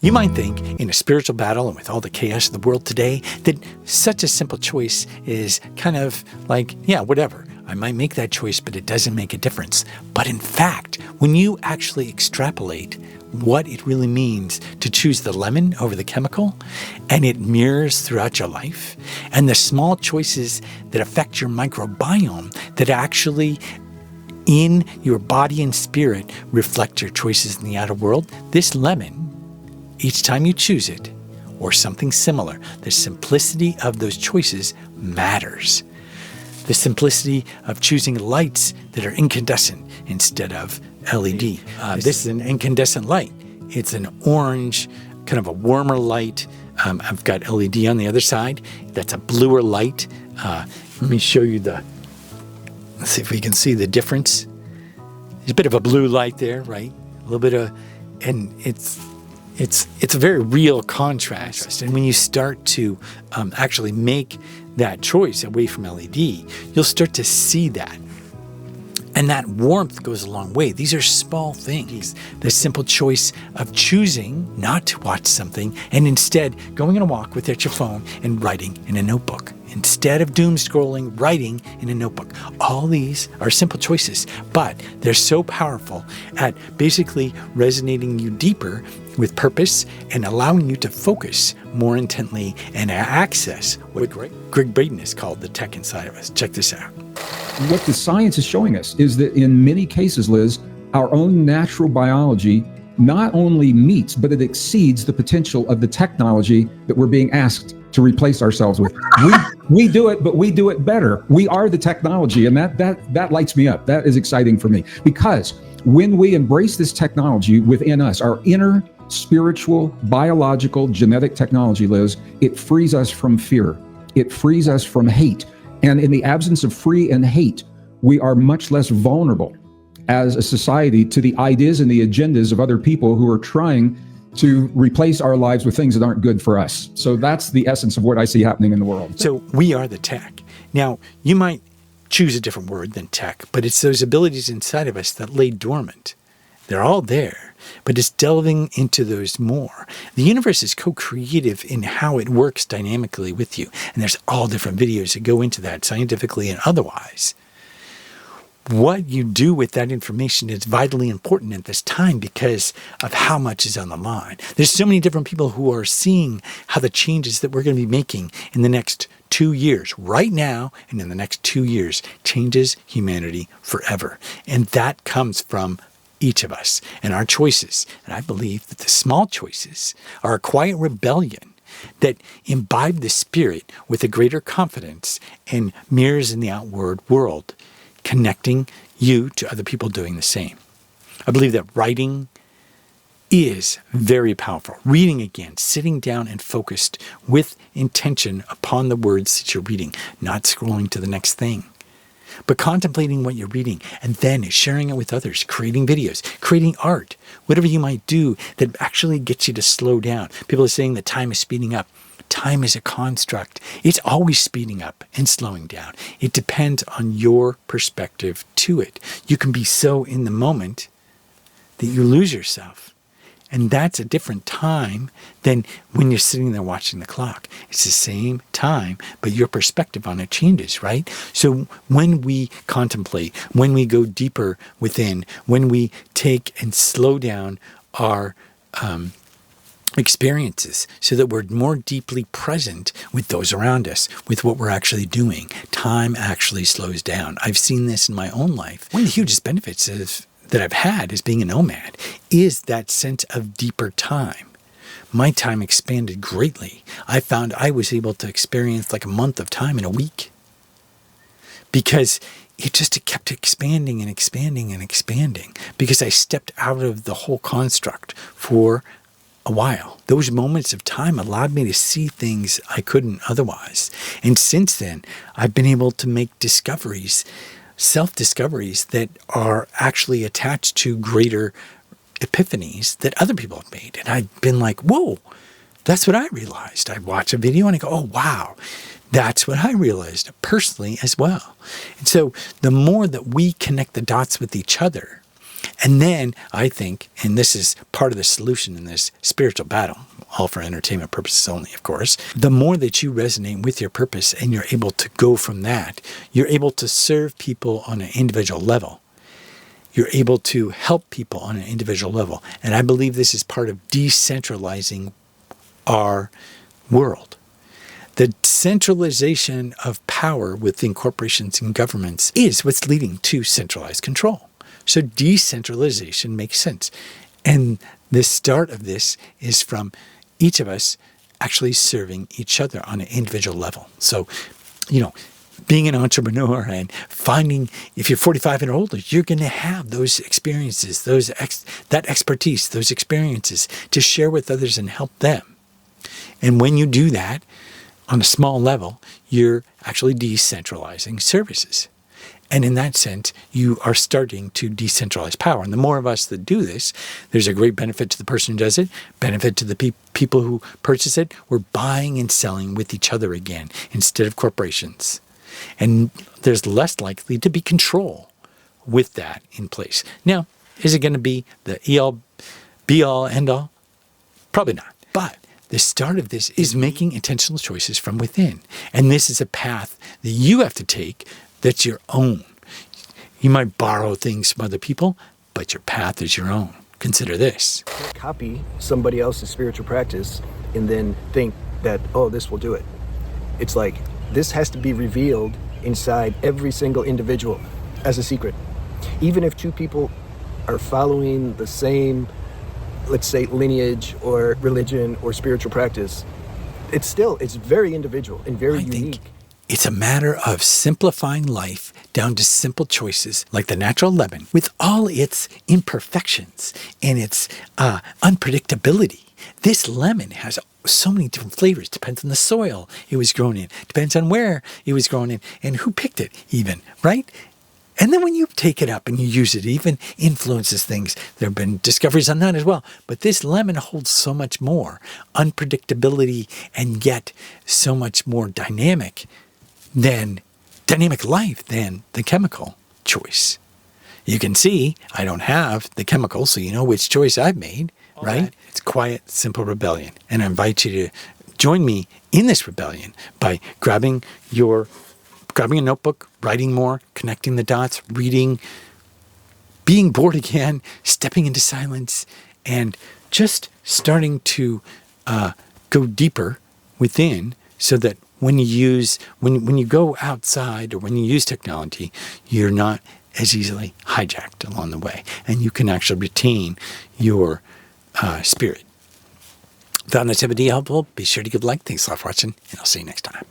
You might think, in a spiritual battle and with all the chaos of the world today, that such a simple choice is kind of like, yeah, whatever. I might make that choice, but it doesn't make a difference. But in fact, when you actually extrapolate what it really means to choose the lemon over the chemical, and it mirrors throughout your life, and the small choices that affect your microbiome that actually in your body and spirit reflect your choices in the outer world, this lemon, each time you choose it, or something similar, the simplicity of those choices matters. The simplicity of choosing lights that are incandescent instead of LED. This is an incandescent light. It's an orange, kind of a warmer light. I've got LED on the other side. That's a bluer light. Let me show you let's see if we can see the difference. There's a bit of a blue light there, right? A little bit of, and it's a very real contrast. And when you start to actually make that choice away from LED, you'll start to see that. And that warmth goes a long way. These are small things. The simple choice of choosing not to watch something and instead going on a walk without your phone and writing in a notebook. Instead of doom scrolling, writing in a notebook. All these are simple choices, but they're so powerful at basically resonating you deeper with purpose and allowing you to focus more intently and access what Gregg Braden has called the tech inside of us. Check this out. What the science is showing us is that in many cases, Liz, our own natural biology not only meets, but it exceeds the potential of the technology that we're being asked to replace ourselves with. We do it, but we do it better. We are the technology, and that lights me up. That is exciting for me, because when we embrace this technology within us, our inner spiritual, biological, genetic technology, Liz, it frees us from fear. It frees us from hate. And in the absence of fear and hate, we are much less vulnerable as a society to the ideas and the agendas of other people who are trying to replace our lives with things that aren't good for us. So that's the essence of what I see happening in the world. So we are the tech. Now, you might choose a different word than tech, but it's those abilities inside of us that lay dormant. They're all there, but it's delving into those more. The universe is co-creative in how it works dynamically with you. And there's all different videos that go into that scientifically and otherwise. What you do with that information is vitally important at this time because of how much is on the line. There's so many different people who are seeing how the changes that we're going to be making in the next 2 years, right now and in the next 2 years, changes humanity forever. And that comes from each of us and our choices. And I believe that the small choices are a quiet rebellion that imbibe the spirit with a greater confidence and mirrors in the outward world, connecting you to other people doing the same. I believe that writing is very powerful. Reading again, sitting down and focused with intention upon the words that you're reading, not scrolling to the next thing, but contemplating what you're reading and then sharing it with others, creating videos, creating art, whatever you might do that actually gets you to slow down. People are saying that time is speeding up. Time is a construct. It's always speeding up and slowing down. It depends on your perspective to it. You can be so in the moment that you lose yourself. And that's a different time than when you're sitting there watching the clock. It's the same time, but your perspective on it changes, right? So when we contemplate, when we go deeper within, when we take and slow down our experiences so that we're more deeply present with those around us, with what we're actually doing, time actually slows down. I've seen this in my own life. One of the hugest benefits that I've had as being a nomad is that sense of deeper time. My time expanded greatly. I found I was able to experience like a month of time in a week because it just kept expanding and expanding and expanding because I stepped out of the whole construct for a while. Those moments of time allowed me to see things I couldn't otherwise. And since then, I've been able to make discoveries, self-discoveries that are actually attached to greater epiphanies that other people have made. And I've been like, whoa, that's what I realized. I watch a video and I go, oh, wow, that's what I realized personally as well. And so the more that we connect the dots with each other And then I think, and this is part of the solution in this spiritual battle, all for entertainment purposes only, of course, the more that you resonate with your purpose and you're able to go from that, you're able to serve people on an individual level. You're able to help people on an individual level. And I believe this is part of decentralizing our world. The centralization of power within corporations and governments is what's leading to centralized control. So decentralization makes sense. And the start of this is from each of us actually serving each other on an individual level. So, being an entrepreneur and finding, if you're 45 and older, you're going to have those experiences, that expertise, those experiences to share with others and help them. And when you do that on a small level, you're actually decentralizing services. And in that sense, you are starting to decentralize power. And the more of us that do this, there's a great benefit to the person who does it, benefit to the people who purchase it. We're buying and selling with each other again instead of corporations. And there's less likely to be control with that in place. Now, is it going to be the be-all, end-all? Probably not. But the start of this is making intentional choices from within. And this is a path that you have to take that's your own. You might borrow things from other people, but your path is your own. Consider this. Copy somebody else's spiritual practice and then think that, oh, this will do it. It's like, this has to be revealed inside every single individual as a secret. Even if two people are following the same, let's say, lineage or religion or spiritual practice, it's very individual and very unique. It's a matter of simplifying life down to simple choices like the natural lemon with all its imperfections and its unpredictability. This lemon has so many different flavors. Depends on the soil it was grown in. Depends on where it was grown in and who picked it even, right? And then when you take it up and you use it, it even influences things. There have been discoveries on that as well. But this lemon holds so much more unpredictability and yet so much more dynamic life than the chemical choice. You can see I don't have the chemical, so you know which choice I've made, right? It's quiet, simple rebellion. And I invite you to join me in this rebellion by grabbing a notebook, writing more, connecting the dots, reading, being bored again, stepping into silence, and just starting to go deeper within so that when you go outside or when you use technology, you're not as easily hijacked along the way. And you can actually retain your spirit. Found this episode helpful? Be sure to give a like. Thanks a lot for watching, and I'll see you next time.